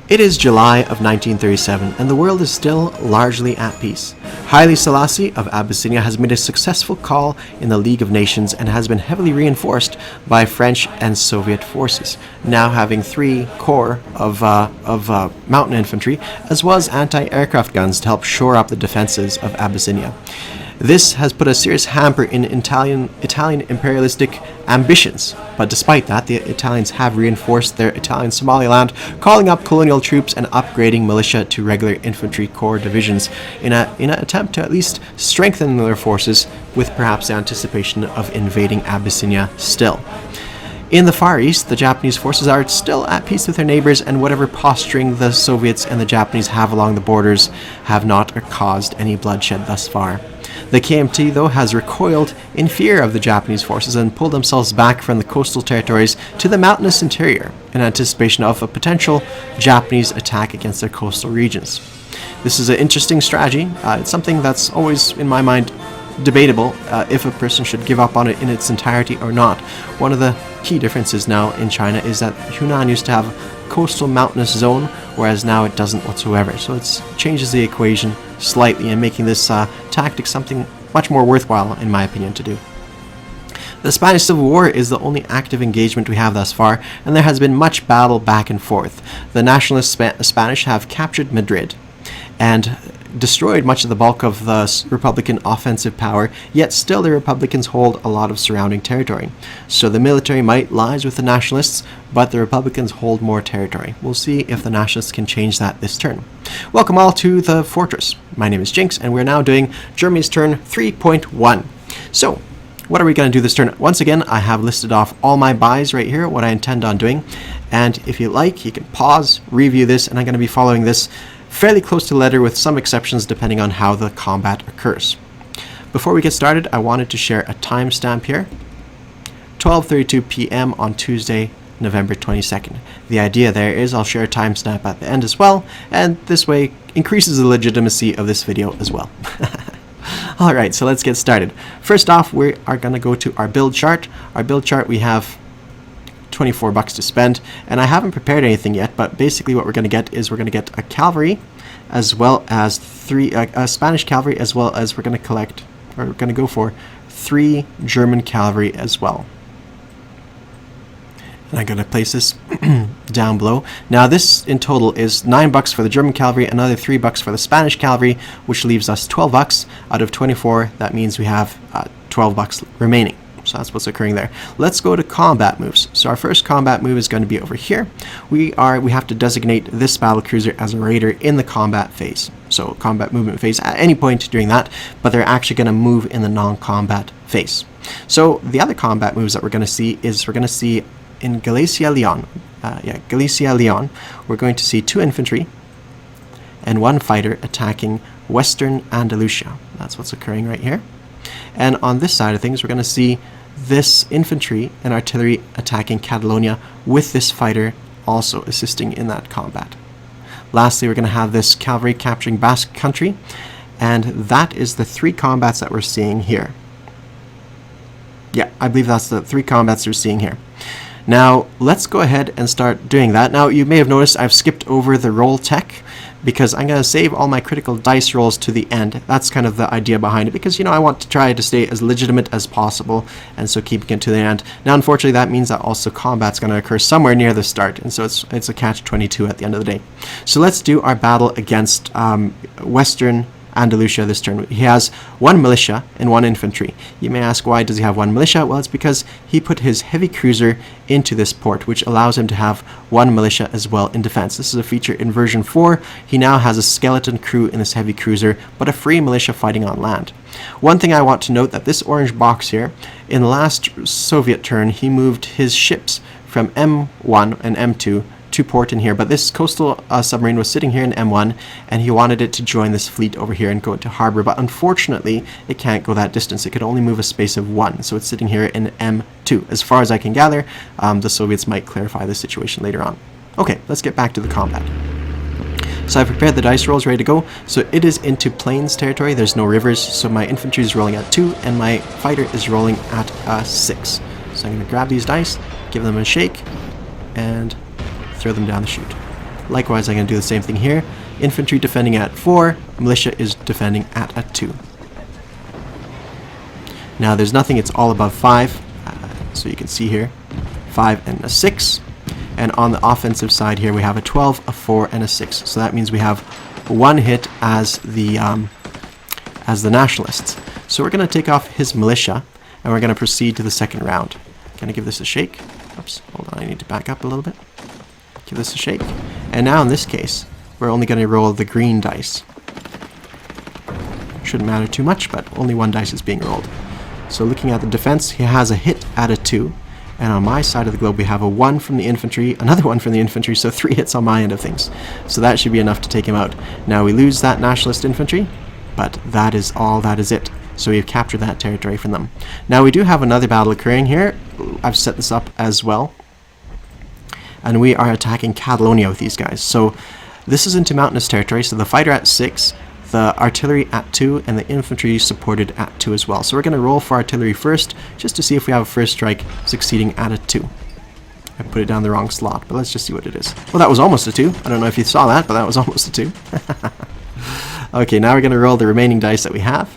It is July of 1937, and the world is still largely at peace. Haile Selassie of Abyssinia has made a successful call in the League of Nations and has been heavily reinforced by French and Soviet forces, now having 3 corps of mountain infantry, as well as anti-aircraft guns to help shore up the defenses of Abyssinia. This has put a serious hamper in Italian imperialistic ambitions, but despite that, the Italians have reinforced their Italian Somaliland, calling up colonial troops and upgrading militia to regular infantry corps divisions in an attempt to at least strengthen their forces, with perhaps the anticipation of invading Abyssinia still. In the Far East, the Japanese forces are still at peace with their neighbors, and whatever posturing the Soviets and the Japanese have along the borders have not caused any bloodshed thus far. The KMT, though, has recoiled in fear of the Japanese forces and pulled themselves back from the coastal territories to the mountainous interior in anticipation of a potential Japanese attack against their coastal regions. This is an interesting strategy. It's something that's always, in my mind, debatable if a person should give up on it in its entirety or not. One of the key differences now in China is that Hunan used to have a coastal mountainous zone, whereas now it doesn't whatsoever. So it changes the equation slightly and making this tactic something much more worthwhile, in my opinion, to do. The Spanish Civil War is the only active engagement we have thus far, and there has been much battle back and forth. The nationalist Spanish have captured Madrid and destroyed much of the bulk of the Republican offensive power, yet still the Republicans hold a lot of surrounding territory. So the military might lies with the nationalists, but the Republicans hold more territory. We'll see if the nationalists can change that this turn. Welcome all to the Fortress. My name is Jinx, and we're now doing Germany's turn 3.1. So, what are we going to do this turn? Once again, I have listed off all my buys right here, what I intend on doing, and if you like, you can pause, review this, and I'm going to be following this fairly close to the letter, with some exceptions depending on how the combat occurs. Before we get started, I wanted to share a timestamp here. 12:32 p.m. on Tuesday, November 22nd. The idea there is I'll share a timestamp at the end as well, and this way increases the legitimacy of this video as well. Alright, so let's get started. First off, we are going to go to our build chart. Our build chart, we have $24 to spend, and I haven't prepared anything yet, but basically what we're going to get is we're going to get a cavalry, as well as a Spanish cavalry, as well as we're going to go for 3 German cavalry as well. And I'm going to place this down below. Now this in total is $9 for the German cavalry, another $3 for the Spanish cavalry, which leaves us $12 out of 24. That means we have $12 remaining. So that's what's occurring there. Let's go to combat moves. So our first combat move is going to be over here. We have to designate this battle cruiser as a raider in the combat phase. So combat movement phase at any point during that, but they're actually going to move in the non-combat phase. So the other combat moves that we're going to see in Galicia Leon. Galicia Leon, we're going to see 2 infantry and 1 fighter attacking Western Andalusia. That's what's occurring right here. And on this side of things, we're going to see this infantry and artillery attacking Catalonia, with this fighter also assisting in that combat. Lastly, we're going to have this cavalry capturing Basque Country, and that is the 3 combats that we're seeing here. Yeah, I believe that's the 3 combats we're seeing here. Now, let's go ahead and start doing that. Now, you may have noticed I've skipped over the roll tech, because I'm going to save all my critical dice rolls to the end. That's kind of the idea behind it, because, I want to try to stay as legitimate as possible, and so keeping it to the end. Now, unfortunately, that means that also combat's going to occur somewhere near the start, and so it's a catch-22 at the end of the day. So let's do our battle against Western Andalusia this turn. He has 1 militia and 1 infantry. You may ask, why does he have 1 militia? Well, it's because he put his heavy cruiser into this port, which allows him to have 1 militia as well in defense. This is a feature in version 4. He now has a skeleton crew in this heavy cruiser, but a free militia fighting on land. One thing I want to note, that this orange box here, in the last Soviet turn, he moved his ships from M1 and M2 to port in here, but this coastal submarine was sitting here in M1, and he wanted it to join this fleet over here and go into harbor, but unfortunately it can't go that distance. It could only move a space of 1, so it's sitting here in M2. As far as I can gather, the Soviets might clarify the situation later on. Okay, let's get back to the combat. So I've prepared the dice rolls ready to go. So it is into plains territory. There's no rivers, so my infantry is rolling at 2 and my fighter is rolling at 6. So I'm going to grab these dice, give them a shake, and throw them down the chute. Likewise, I'm going to do the same thing here. Infantry defending at 4, militia is defending at a 2. Now there's nothing, it's all above 5, so you can see here, 5 and a 6. And on the offensive side here we have a 12, a 4, and a 6. So that means we have 1 hit as the Nationalists. So we're going to take off his militia, and we're going to proceed to the second round. Going to give this a shake. Oops, hold on, I need to back up a little bit. Give this a shake. And now in this case, we're only going to roll the green dice. Shouldn't matter too much, but only 1 dice is being rolled. So looking at the defense, he has a hit at a 2. And on my side of the globe, we have a 1 from the infantry, another 1 from the infantry, so 3 hits on my end of things. So that should be enough to take him out. Now we lose that nationalist infantry, but that is all, that is it. So we've captured that territory from them. Now we do have another battle occurring here. I've set this up as well. And we are attacking Catalonia with these guys. So this is into mountainous territory, so the fighter at 6, the artillery at 2, and the infantry supported at 2 as well. So we're going to roll for artillery first, just to see if we have a first strike succeeding at a 2. I put it down the wrong slot, but let's just see what it is. Well, that was almost a 2. I don't know if you saw that, but that was almost a 2. Okay, now we're going to roll the remaining dice that we have.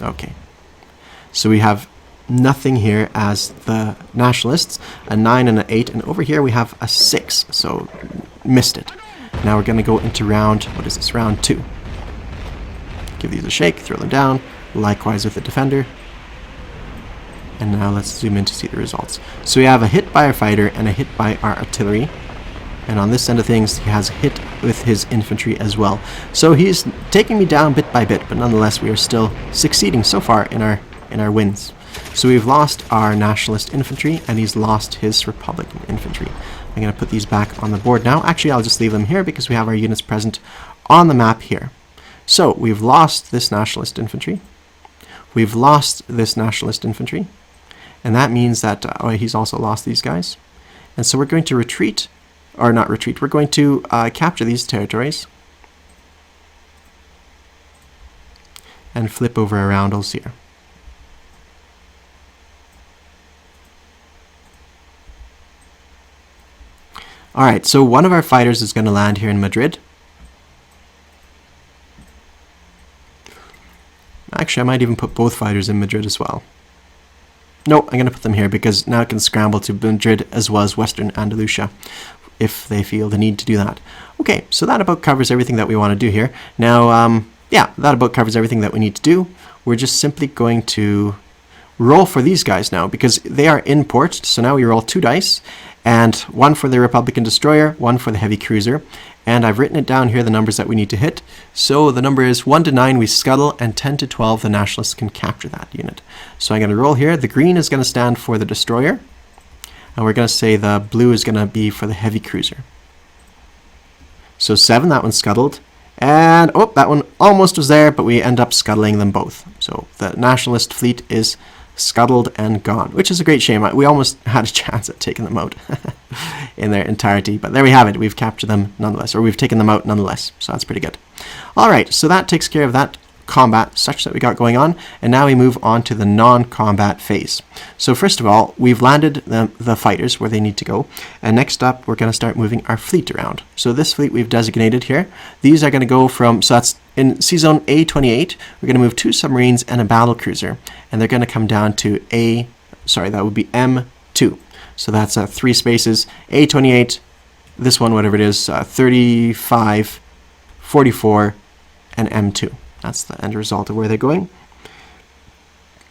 Okay. So we have nothing here as the Nationalists, a 9 and an 8, and over here we have a 6, so missed it. Now we're going to go into round, what is this, round 2. Give these a shake, throw them down, likewise with the defender. And now let's zoom in to see the results. So we have a hit by our fighter and a hit by our artillery. And on this end of things, he has a hit with his infantry as well. So he's taking me down bit by bit, but nonetheless we are still succeeding so far in our wins. So we've lost our nationalist infantry, and he's lost his Republican infantry. I'm going to put these back on the board now. Actually, I'll just leave them here because we have our units present on the map here. So we've lost this nationalist infantry. We've lost this nationalist infantry. And that means that he's also lost these guys. And so we're going to retreat, or not retreat, we're going to capture these territories and flip over our roundels here. Alright, so one of our fighters is going to land here in Madrid. Actually, I might even put both fighters in Madrid as well. No, I'm going to put them here because now it can scramble to Madrid as well as Western Andalusia if they feel the need to do that. Okay, so that about covers everything that we want to do here. Now, yeah, that about covers everything that we need to do. We're just simply going to roll for these guys now because they are in port. So now we roll 2 dice, and 1 for the Republican destroyer, 1 for the heavy cruiser. And I've written it down here, the numbers that we need to hit. So the number is 1 to 9 we scuttle, and 10 to 12 the nationalists can capture that unit. So I'm going to roll here. The green is going to stand for the destroyer, and we're going to say the blue is going to be for the heavy cruiser. So 7, that one's scuttled. And, oh, that one almost was there, but we end up scuttling them both. So the nationalist fleet is scuttled and gone, which is a great shame. We almost had a chance at taking them out in their entirety, but there we have it. We've captured them nonetheless, or we've taken them out nonetheless, so that's pretty good. Alright, so that takes care of that combat such that we got going on, and now we move on to the non-combat phase. So first of all, we've landed the fighters where they need to go, and next up we're going to start moving our fleet around. So this fleet we've designated here, these are going to go from, so that's in C-Zone A28, we're going to move 2 submarines and a battle cruiser, and they're going to come down to that would be M2. So that's 3 spaces, A28, this one, whatever it is, 35, 44, and M2. That's the end result of where they're going.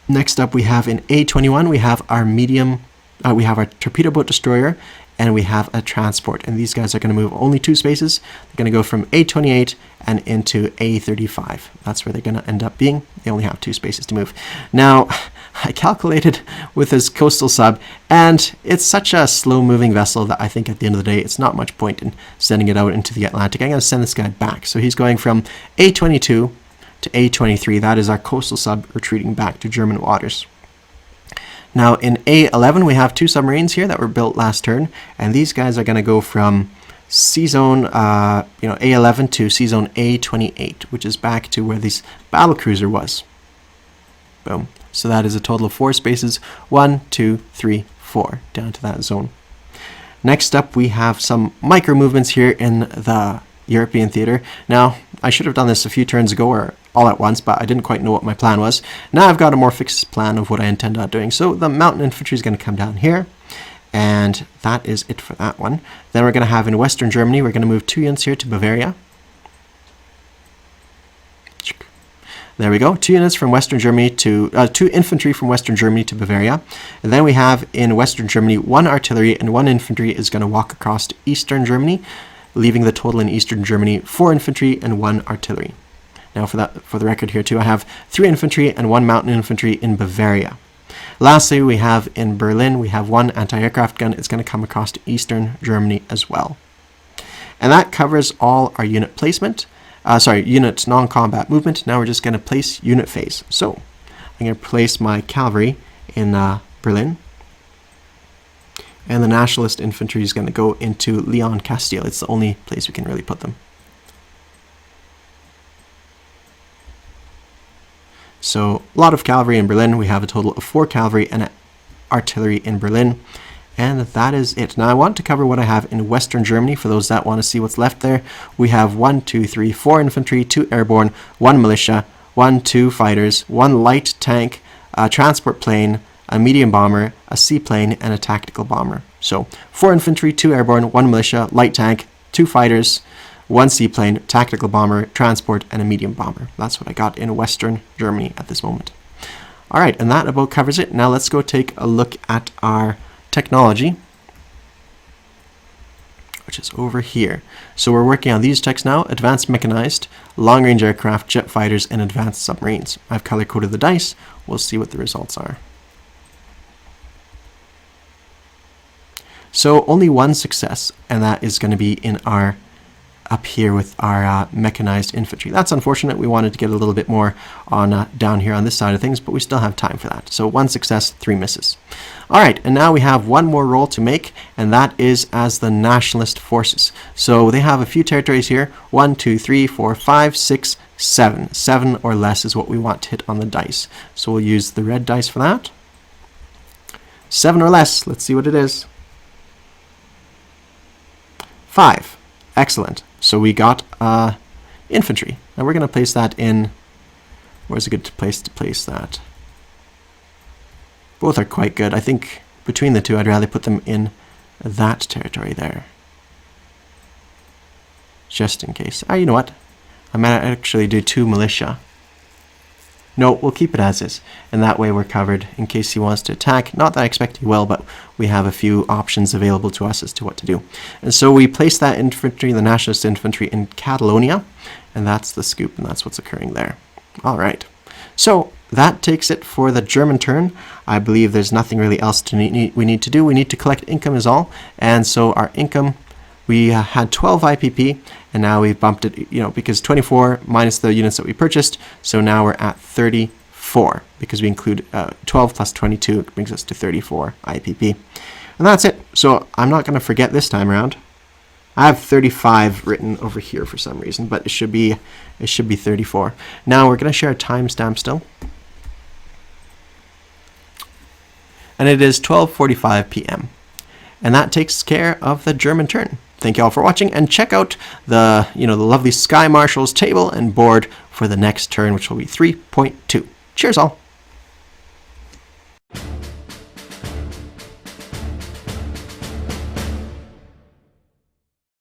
Next up, we have in A21, we have our we have our torpedo boat destroyer, and we have a transport. And these guys are going to move only 2 spaces. They're going to go from A28 and into A35. That's where they're going to end up being. They only have 2 spaces to move. Now, I calculated with his coastal sub, and it's such a slow-moving vessel that I think at the end of the day, it's not much point in sending it out into the Atlantic. I'm going to send this guy back. So he's going from A22 to A23. That is our coastal sub retreating back to German waters. Now in A11 we have 2 submarines here that were built last turn, and these guys are going to go from C-Zone A11 to C-Zone A28, which is back to where this battle cruiser was. Boom. So that is a total of 4 spaces. 1, 2, 3, 4 down to that zone. Next up, we have some micro movements here in the European theater. Now, I should have done this a few turns ago or all at once, but I didn't quite know what my plan was. Now I've got a more fixed plan of what I intend on doing. So the mountain infantry is going to come down here, and that is it for that one. Then we're going to have in Western Germany, we're going to move 2 units here to Bavaria. There we go, 2 units from Western Germany to, 2 infantry from Western Germany to Bavaria. And then we have in Western Germany 1 artillery and 1 infantry is going to walk across to Eastern Germany, leaving the total in Eastern Germany 4 infantry and 1 artillery. Now for the record here too, I have 3 infantry and 1 mountain infantry in Bavaria. Lastly, we have in Berlin, we have 1 anti-aircraft gun. It's going to come across to Eastern Germany as well. And that covers all our unit placement. Unit non-combat movement. Now we're just going to place unit phase. So I'm going to place my cavalry in Berlin. And the Nationalist infantry is going to go into Leon, Castile. It's the only place we can really put them. So a lot of cavalry in Berlin. We have a total of 4 cavalry and artillery in Berlin. And that is it. Now I want to cover what I have in Western Germany for those that want to see what's left there. We have 1, 2, 3, 4 infantry, 2 airborne, 1 militia, 1, 2 fighters, 1 light tank, a transport plane, a medium bomber, a seaplane, and a tactical bomber. So 4 infantry, 2 airborne, 1 militia, light tank, 2 fighters, 1 seaplane, tactical bomber, transport, and a medium bomber. That's what I got in Western Germany at this moment. All right, and that about covers it. Now let's go take a look at our technology, which is over here. So we're working on these techs now: advanced mechanized, long-range aircraft, jet fighters, and advanced submarines. I've color-coded the dice. We'll see what the results are. So only 1 success, and that is going to be in our up here with our mechanized infantry. That's unfortunate. We wanted to get a little bit more on down here on this side of things, but we still have time for that. So 1 success, 3 misses. All right, and now we have 1 more roll to make, and that is as the Nationalist forces. So they have a few territories here. 1, 2, 3, 4, 5, 6, 7. 7 or less is what we want to hit on the dice. So we'll use the red dice for that. 7 or less. Let's see what it is. 5. Excellent. So we got infantry. Now we're going to place that in. Where's a good place to place that? Both are quite good. I think between the two, I'd rather put them in that territory there. Just in case. You know what? I might actually do 2 militia. No, we'll keep it as is. And that way we're covered in case he wants to attack. Not that I expect he will, but we have a few options available to us as to what to do. And so we place that infantry, the Nationalist infantry, in Catalonia. And that's the scoop, and that's what's occurring there. All right. So that takes it for the German turn. I believe there's nothing really else we need to do. We need to collect income is all. And so our income, we had 12 IPP, and now we've bumped it, because 24 minus the units that we purchased. So now we're at 34 because we include 12 plus 22 brings us to 34 IPP. And that's it. So I'm not going to forget this time around. I have 35 written over here for some reason, but it should be 34. Now we're going to share a timestamp still. And it is 12:45 p.m. And that takes care of the German turn. Thank you all for watching, and check out the lovely Sky Marshal's table and board for the next turn, which will be 3.2. Cheers all.